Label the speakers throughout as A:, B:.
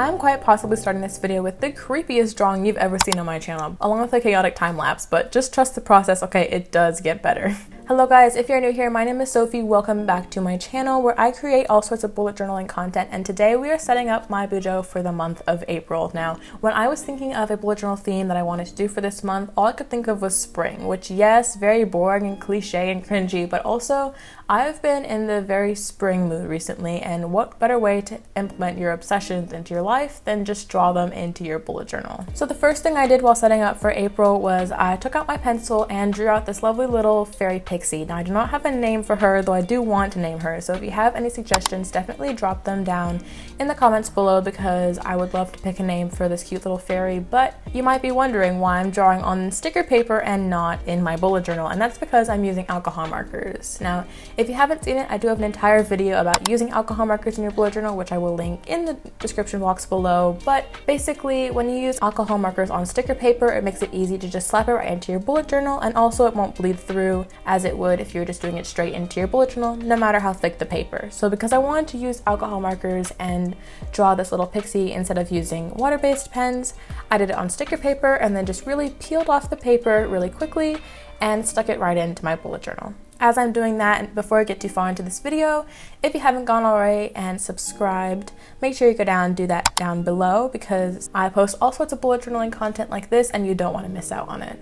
A: I'm quite possibly starting this video with the creepiest drawing you've ever seen on my channel, along with a chaotic time lapse, but just trust the process, okay? It does get better. Hello guys, if you're new here, my name is Sophie. Welcome back to my channel where I create all sorts of bullet journaling content, and today we are setting up my bujo for the month of April. Now, when I was thinking of a bullet journal theme that I wanted to do for this month, all I could think of was spring, which yes, very boring and cliche and cringy, but also I've been in the very spring mood recently, and what better way to implement your obsessions into your life than just draw them into your bullet journal. So the first thing I did while setting up for April was I took out my pencil and drew out this lovely little fairy pixie. Now I do not have a name for her, though I do want to name her, so if you have any suggestions, definitely drop them down in the comments below because I would love to pick a name for this cute little fairy. But you might be wondering why I'm drawing on sticker paper and not in my bullet journal, and that's because I'm using alcohol markers. Now, if you haven't seen it, I do have an entire video about using alcohol markers in your bullet journal, which I will link in the description box below. But basically, when you use alcohol markers on sticker paper, it makes it easy to just slap it right into your bullet journal, and also it won't bleed through as it would if you were just doing it straight into your bullet journal, no matter how thick the paper. So because I wanted to use alcohol markers and draw this little pixie instead of using water-based pens, I did it on sticker paper and then just really peeled off the paper really quickly and stuck it right into my bullet journal. As I'm doing that, and before I get too far into this video, if you haven't gone already and subscribed, make sure you go down and do that down below because I post all sorts of bullet journaling content like this and you don't want to miss out on it.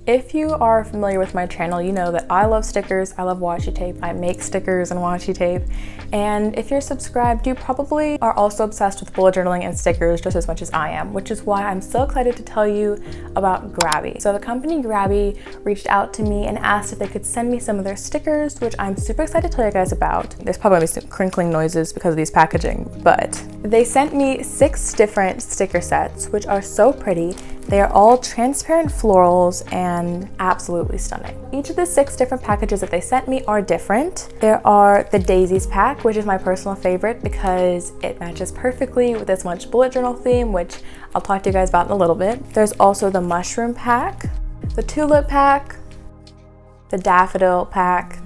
A: If you are familiar with my channel, you know that I love stickers, I love washi tape, I make stickers and washi tape, and if you're subscribed, you probably are also obsessed with bullet journaling and stickers just as much as I am, which is why I'm so excited to tell you about Grabie. So the company Grabie reached out to me and asked if they could send me some of their stickers, which I'm super excited to tell you guys about. There's probably gonna be some crinkling noises because of these packaging, but they sent me 6 different sticker sets, which are so pretty. They are all transparent florals and absolutely stunning. Each of the 6 different packages that they sent me are different. There are the daisies pack, which is my personal favorite because it matches perfectly with this much bullet journal theme, which I'll talk to you guys about in a little bit. There's also the mushroom pack, the tulip pack, the daffodil pack.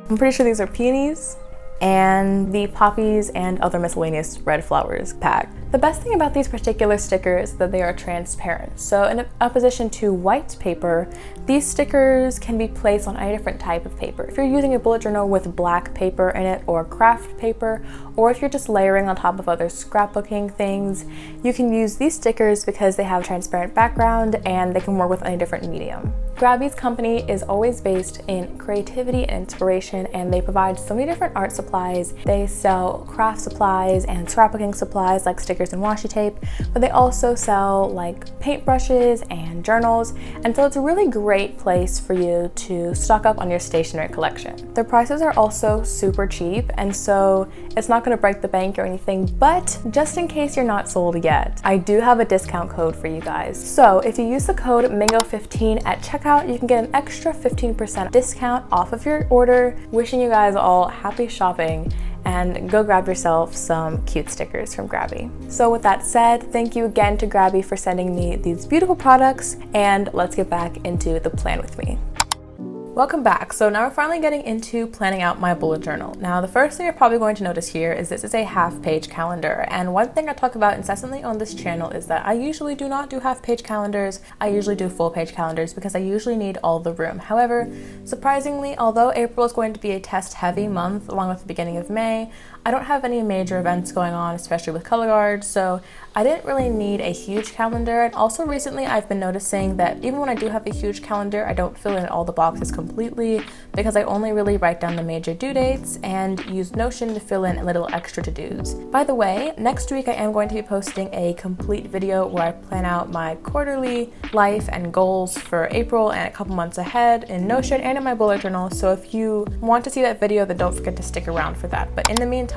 A: I'm pretty sure these are peonies, and the poppies and other miscellaneous red flowers pack. The best thing about these particular stickers is that they are transparent. So in opposition to white paper, these stickers can be placed on any different type of paper. If you're using a bullet journal with black paper in it or craft paper, or if you're just layering on top of other scrapbooking things, you can use these stickers because they have a transparent background and they can work with any different medium. Grabie's company is always based in creativity and inspiration, and they provide so many different art supplies. They sell craft supplies and scrapbooking supplies like stickers and washi tape, but they also sell like paintbrushes and journals, and so it's a really great place for you to stock up on your stationery collection. Their prices are also super cheap, and so it's not going to break the bank or anything, but just in case you're not sold yet, I do have a discount code for you guys. So if you use the code MINGO15 at checkout, you can get an extra 15% discount off of your order. Wishing you guys all happy shopping, and go grab yourself some cute stickers from Grabie. So with that said, thank you again to Grabie for sending me these beautiful products, and let's get back into the plan with me. Welcome back. So now we're finally getting into planning out my bullet journal. Now, the first thing you're probably going to notice here is this is a half-page calendar. And one thing I talk about incessantly on this channel is that I usually do not do half-page calendars. I usually do full-page calendars because I usually need all the room. However, surprisingly, although April is going to be a test-heavy month along with the beginning of May, I don't have any major events going on, especially with color guards, so I didn't really need a huge calendar. And also recently I've been noticing that even when I do have a huge calendar, I don't fill in all the boxes completely because I only really write down the major due dates and use Notion to fill in a little extra to-dos. By the way, next week I am going to be posting a complete video where I plan out my quarterly life and goals for April and a couple months ahead in Notion and in my bullet journal. So if you want to see that video, then don't forget to stick around for that. But in the meantime,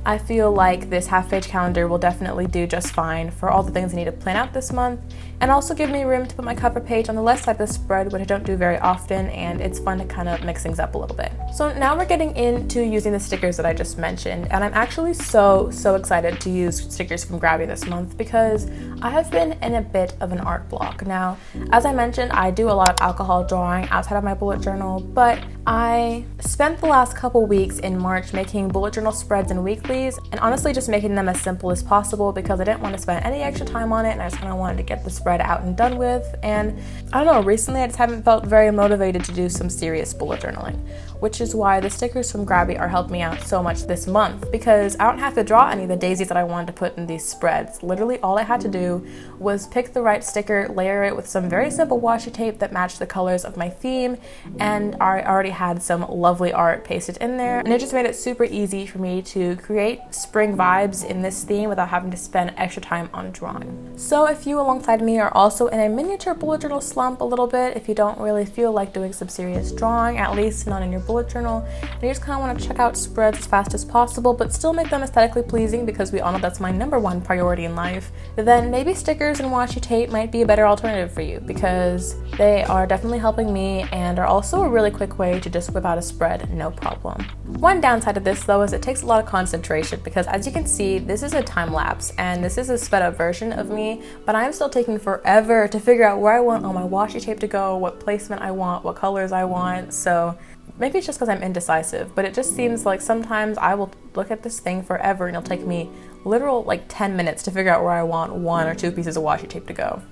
A: I feel like this half-page calendar will definitely do just fine for all the things I need to plan out this month, and also give me room to put my cover page on the left side of the spread, which I don't do very often, and it's fun to kind of mix things up a little bit. So now we're getting into using the stickers that I just mentioned, and I'm actually so excited to use stickers from Grabie this month because I have been in a bit of an art block. Now, as I mentioned, I do a lot of alcohol drawing outside of my bullet journal, but I spent the last couple weeks in March making bullet journal spreads and weeklies, and honestly just making them as simple as possible because I didn't want to spend any extra time on it, and I just kind of wanted to get the spread out and done with. And I don't know, recently I just haven't felt very motivated to do some serious bullet journaling, which is why the stickers from Grabie are helping me out so much this month, because I don't have to draw any of the daisies that I wanted to put in these spreads. Literally all I had to do was pick the right sticker, layer it with some very simple washi tape that matched the colors of my theme, and I already had some lovely art pasted in there, and it just made it super easy for me to create spring vibes in this theme without having to spend extra time on drawing. So if you alongside me are also in a miniature bullet journal slump a little bit, if you don't really feel like doing some serious drawing, at least not in your bullet journal, and you just kind of want to check out spreads as fast as possible but still make them aesthetically pleasing, because we all know that's my #1 priority in life, then maybe stickers and washi tape might be a better alternative for you, because they are definitely helping me and are also a really quick way to just whip out a spread, no problem. One downside of this though is it takes a lot of concentration, because as you can see, this is a time lapse and this is a sped up version of me, but I'm still taking forever to figure out where I want all my washi tape to go, what placement I want, what colors I want. So maybe it's just because I'm indecisive, but it just seems like sometimes I will look at this thing forever and it'll take me literal like 10 minutes to figure out where I want 1 or 2 pieces of washi tape to go.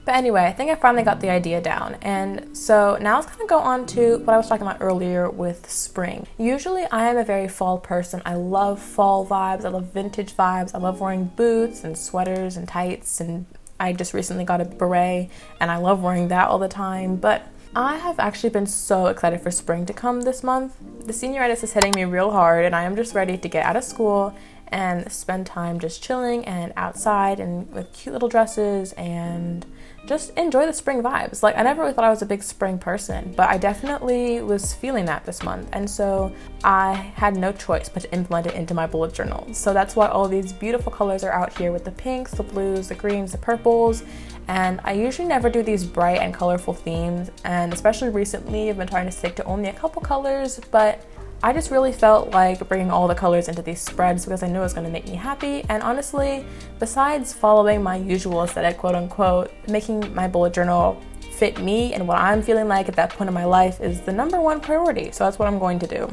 A: But anyway, I think I finally got the idea down, and so now let's kind of go on to what I was talking about earlier with spring. Usually I am a very fall person. I love fall vibes, I love vintage vibes, I love wearing boots and sweaters and tights, and I just recently got a beret and I love wearing that all the time. But I have actually been so excited for spring to come this month. The senioritis is hitting me real hard, and I am just ready to get out of school and spend time just chilling and outside and with cute little dresses and just enjoy the spring vibes. Like, I never really thought I was a big spring person, but I definitely was feeling that this month, and so I had no choice but to implement it into my bullet journal. So that's why all these beautiful colors are out here with the pinks, the blues, the greens, the purples. And I usually never do these bright and colorful themes, and especially recently I've been trying to stick to only a couple colors, but I just really felt like bringing all the colors into these spreads because I knew it was going to make me happy. And honestly, besides following my usual aesthetic, quote unquote, making my bullet journal fit me and what I'm feeling like at that point in my life is the #1 priority. So that's what I'm going to do.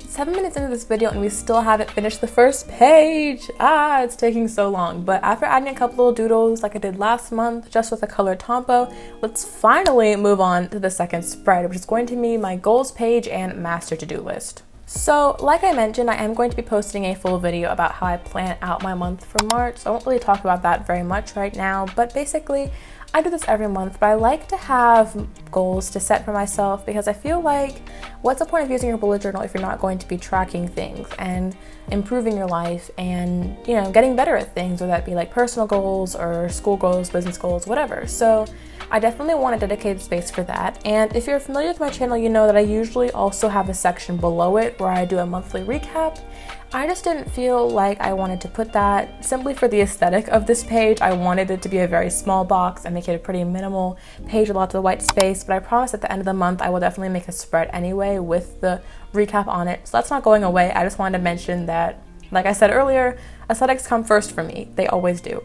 A: 7 minutes into this video and we still haven't finished the first page. It's taking so long. But after adding a couple little doodles like I did last month, just with a colored tombow, let's finally move on to the second spread, which is going to be my goals page and master to-do list. So like I mentioned, I am going to be posting a full video about how I plan out my month for March. So I won't really talk about that very much right now, but basically I do this every month, but I like to have goals to set for myself because I feel like what's the point of using your bullet journal if you're not going to be tracking things and improving your life and, you know, getting better at things, whether that be like personal goals or school goals, business goals, whatever. So I definitely want a dedicated space for that. And if you're familiar with my channel, you know that I usually also have a section below it where I do a monthly recap. I just didn't feel like I wanted to put that simply for the aesthetic of this page. I wanted it to be a very small box and make it a pretty minimal page with lots of white space, but I promise at the end of the month I will definitely make a spread anyway with the recap on it. So that's not going away. I just wanted to mention that, like I said earlier, aesthetics come first for me. They always do.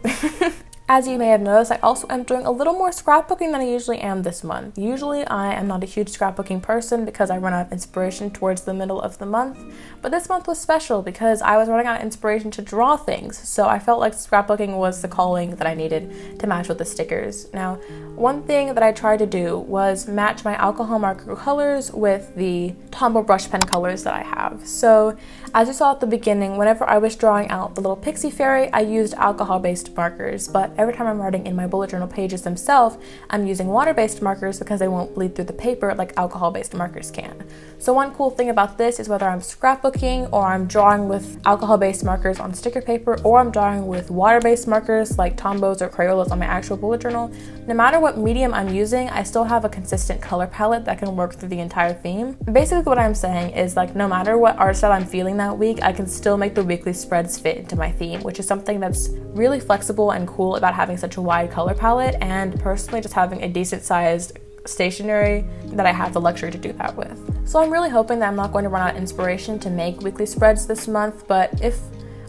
A: As you may have noticed, I also am doing a little more scrapbooking than I usually am this month. Usually I am not a huge scrapbooking person because I run out of inspiration towards the middle of the month, but this month was special because I was running out of inspiration to draw things, so I felt like scrapbooking was the calling that I needed to match with the stickers. Now, one thing that I tried to do was match my alcohol marker colors with the Tombow brush pen colors that I have. So as you saw at the beginning, whenever I was drawing out the little pixie fairy, I used alcohol-based markers, but every time I'm writing in my bullet journal pages themselves, I'm using water-based markers because they won't bleed through the paper like alcohol-based markers can. So one cool thing about this is whether I'm scrapbooking or I'm drawing with alcohol-based markers on sticker paper or I'm drawing with water-based markers like Tombows or Crayolas on my actual bullet journal, no matter what medium I'm using, I still have a consistent color palette that can work through the entire theme. Basically what I'm saying is, like, no matter what art style I'm feeling that week, I can still make the weekly spreads fit into my theme, which is something that's really flexible and cool about having such a wide color palette, and personally just having a decent sized stationery that I have the luxury to do that with. So I'm really hoping that I'm not going to run out of inspiration to make weekly spreads this month, but if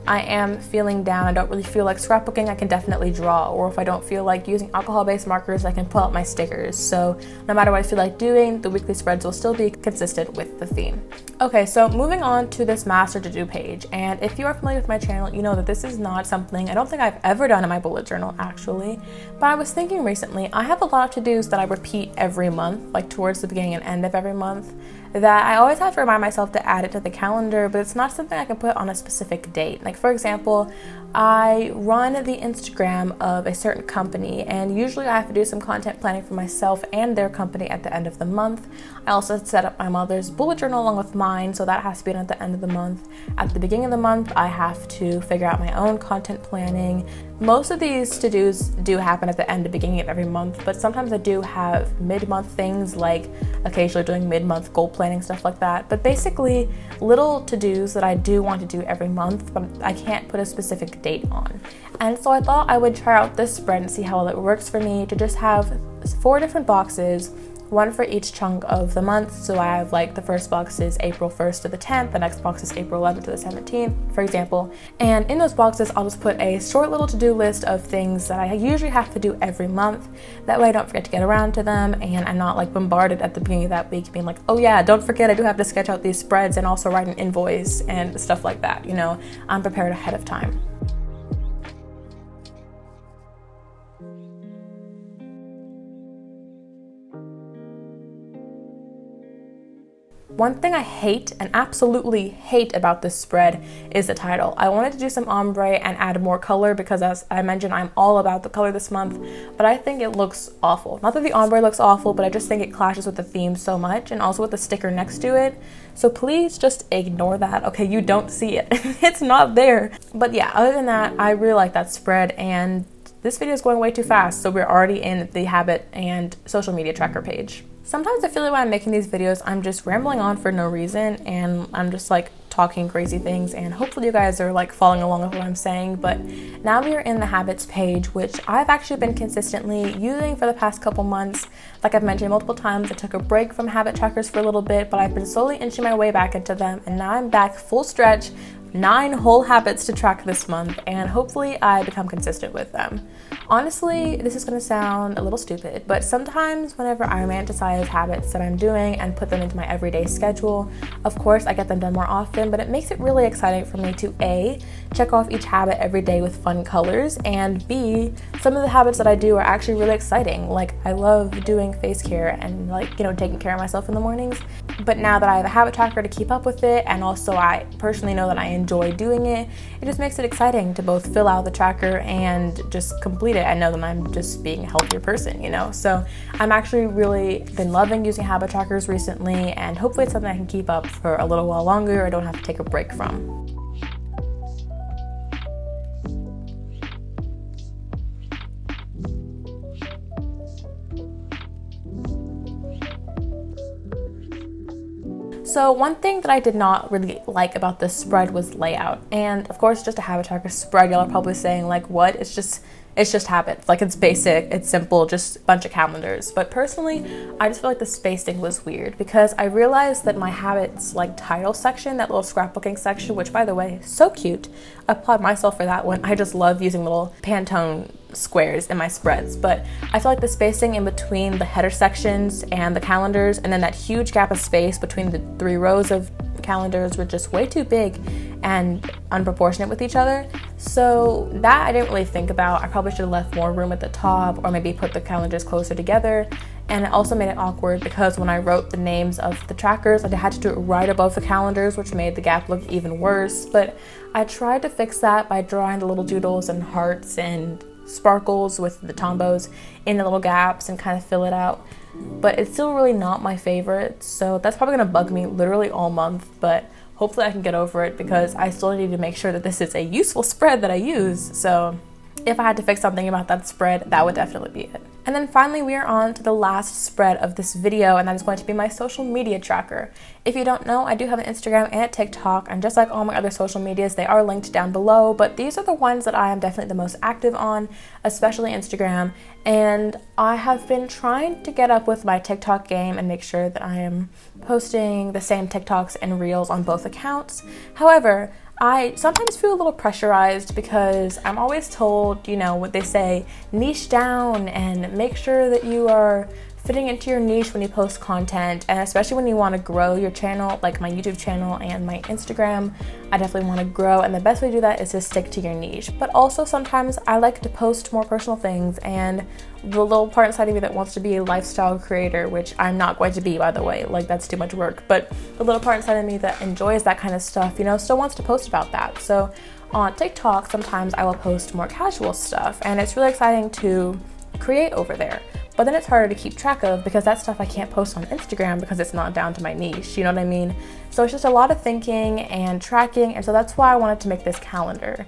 A: I am feeling down, I don't really feel like scrapbooking, I can definitely draw. Or if I don't feel like using alcohol-based markers, I can pull out my stickers. So no matter what I feel like doing, the weekly spreads will still be consistent with the theme. Okay, so moving on to this master to-do page. And if you are familiar with my channel, you know that this is not something I don't think I've ever done in my bullet journal, actually. But I was thinking recently, I have a lot of to-dos that I repeat every month, like towards the beginning and end of every month, that I always have to remind myself to add it to the calendar, but it's not something I can put on a specific date. Like, for example, I run the Instagram of a certain company, and usually I have to do some content planning for myself and their company at the end of the month. I also set up my mother's bullet journal along with mine, so that has to be done at the end of the month. At the beginning of the month, I have to figure out my own content planning. Most of these to-dos do happen at the end and beginning of every month, but sometimes I do have mid-month things, like occasionally doing mid-month goal planning, stuff like that. But basically, little to-dos that I do want to do every month, but I can't put a specific date on. And so I thought I would try out this spread and see how well it works for me, to just have 4 different boxes, one for each chunk of the month. So I have, like, the first box is April 1st to the 10th, the next box is April 11th to the 17th, for example. And in those boxes, I'll just put a short little to-do list of things that I usually have to do every month. That way I don't forget to get around to them, and I'm not like bombarded at the beginning of that week being like, oh yeah, don't forget I do have to sketch out these spreads and also write an invoice and stuff like that. You know, I'm prepared ahead of time. One thing I hate, and absolutely hate, about this spread is the title. I wanted to do some ombre and add more color because, as I mentioned, I'm all about the color this month, but I think it looks awful. Not that the ombre looks awful, but I just think it clashes with the theme so much, and also with the sticker next to it. So please just ignore that. Okay, you don't see it. It's not there. But yeah, other than that, I really like that spread, and this video is going way too fast, so we're already in the habit and social media tracker page. Sometimes I feel like when I'm making these videos, I'm just rambling on for no reason, and I'm just like talking crazy things, and hopefully you guys are like following along with what I'm saying. But now we are in the habits page, which I've actually been consistently using for the past couple months. Like I've mentioned multiple times, I took a break from habit trackers for a little bit, but I've been slowly inching my way back into them, and now I'm back full stretch, 9 whole habits to track this month, and hopefully I become consistent with them. Honestly, this is going to sound a little stupid, but sometimes whenever I romanticize habits that I'm doing and put them into my everyday schedule, of course I get them done more often, but it makes it really exciting for me to A, check off each habit every day with fun colors, and B, some of the habits that I do are actually really exciting. Like, I love doing face care and, like, you know, taking care of myself in the mornings. But now that I have a habit tracker to keep up with it, and also I personally know that I enjoy doing it, it just makes it exciting to both fill out the tracker and just complete it. I know that I'm just being a healthier person, you know? So I'm actually really been loving using habit trackers recently, and hopefully it's something I can keep up for a little while longer. I don't have to take a break from. So one thing that I did not really like about this spread was layout. And of course, just a habit tracker spread, y'all are probably saying like, what? It's just habits. Like, it's basic, it's simple, just a bunch of calendars. But personally, I just feel like the spacing was weird, because I realized that my habits like title section, that little scrapbooking section, which by the way, so cute. I applaud myself for that one. I just love using little Pantone squares in my spreads, but I feel like the spacing in between the header sections and the calendars, and then that huge gap of space between the 3 rows of calendars, were just way too big and unproportionate with each other. So that I didn't really think about. I probably should have left more room at the top, or maybe put the calendars closer together. And it also made it awkward because when I wrote the names of the trackers, I had to do it right above the calendars, which made the gap look even worse. But I tried to fix that by drawing the little doodles and hearts and sparkles with the tombos in the little gaps and kind of fill it out. But it's still really not my favorite, so that's probably gonna bug me literally all month, but hopefully I can get over it, because I still need to make sure that this is a useful spread that I use. So if I had to fix something about that spread, that would definitely be it. And then finally, we are on to the last spread of this video, and that is going to be my social media tracker. If you don't know, I do have an Instagram and a TikTok, and just like all my other social medias, they are linked down below, but these are the ones that I am definitely the most active on, especially Instagram. And I have been trying to get up with my TikTok game and make sure that I am posting the same TikToks and Reels on both accounts. However, I sometimes feel a little pressurized because I'm always told, you know, what they say, niche down and make sure that you are fitting into your niche when you post content, and especially when you want to grow your channel, like my YouTube channel and my Instagram. I definitely want to grow, and the best way to do that is to stick to your niche. But also sometimes I like to post more personal things, and the little part inside of me that wants to be a lifestyle creator, which I'm not going to be, by the way, like that's too much work, but the little part inside of me that enjoys that kind of stuff, you know, still wants to post about that. So on TikTok, sometimes I will post more casual stuff, and it's really exciting to create over there. But then it's harder to keep track of because that stuff I can't post on Instagram because it's not down to my niche, you know what I mean? So it's just a lot of thinking and tracking, and so that's why I wanted to make this calendar.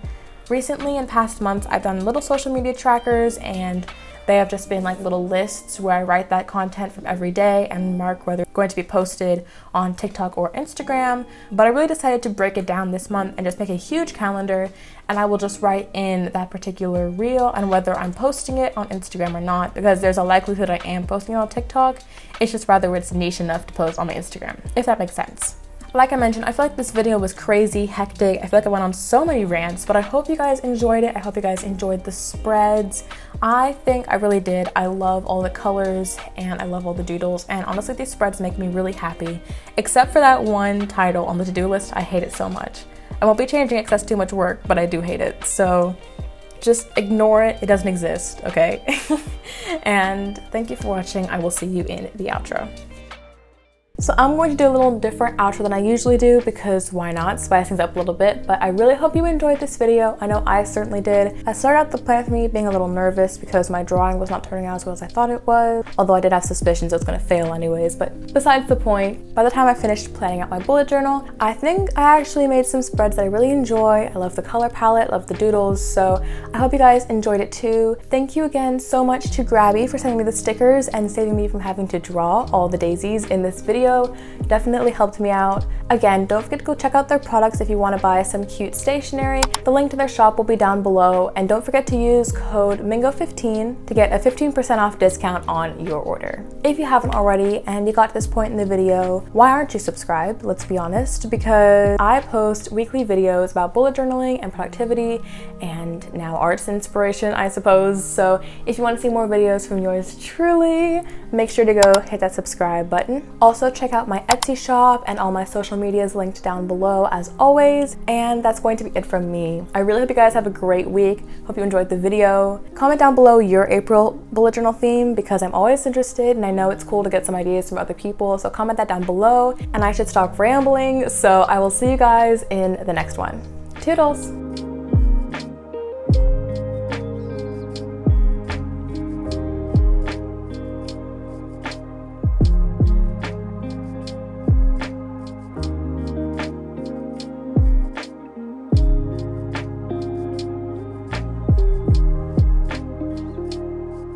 A: Recently, in past months, I've done little social media trackers, and they have just been like little lists where I write that content from every day and mark whether it's going to be posted on TikTok or Instagram. But I really decided to break it down this month and just make a huge calendar, and I will just write in that particular reel and whether I'm posting it on Instagram or not, because there's a likelihood I am posting it on TikTok. It's just rather it's niche enough to post on my Instagram, if that makes sense. Like I mentioned, I feel like this video was crazy, hectic. I feel like I went on so many rants, but I hope you guys enjoyed it. I hope you guys enjoyed the spreads. I think I really did. I love all the colors and I love all the doodles, and honestly, these spreads make me really happy. Except for that one title on the to-do list, I hate it so much. I won't be changing it because that's too much work, but I do hate it. So just ignore it. It doesn't exist, okay? And thank you for watching. I will see you in the outro. So I'm going to do a little different outro than I usually do because why not? Spice things up a little bit, but I really hope you enjoyed this video. I know I certainly did. I started out the plan for me being a little nervous because my drawing was not turning out as well as I thought it was, although I did have suspicions it was going to fail anyways, but besides the point, by the time I finished planning out my bullet journal, I think I actually made some spreads that I really enjoy. I love the color palette, love the doodles, so I hope you guys enjoyed it too. Thank you again so much to Grabie for sending me the stickers and saving me from having to draw all the daisies in this video. Definitely helped me out. Again, don't forget to go check out their products if you want to buy some cute stationery. The link to their shop will be down below, and don't forget to use code MINGO15 to get a 15% off discount on your order. If you haven't already and you got to this point in the video, why aren't you subscribed? Let's be honest, because I post weekly videos about bullet journaling and productivity and now arts inspiration, I suppose. So if you want to see more videos from yours truly, make sure to go hit that subscribe button. Also, check out my Etsy shop and all my social medias linked down below as always. And that's going to be it from me. I really hope you guys have a great week. Hope you enjoyed the video. Comment down below your April bullet journal theme because I'm always interested and I know it's cool to get some ideas from other people. So comment that down below, and I should stop rambling. So I will see you guys in the next one. Toodles!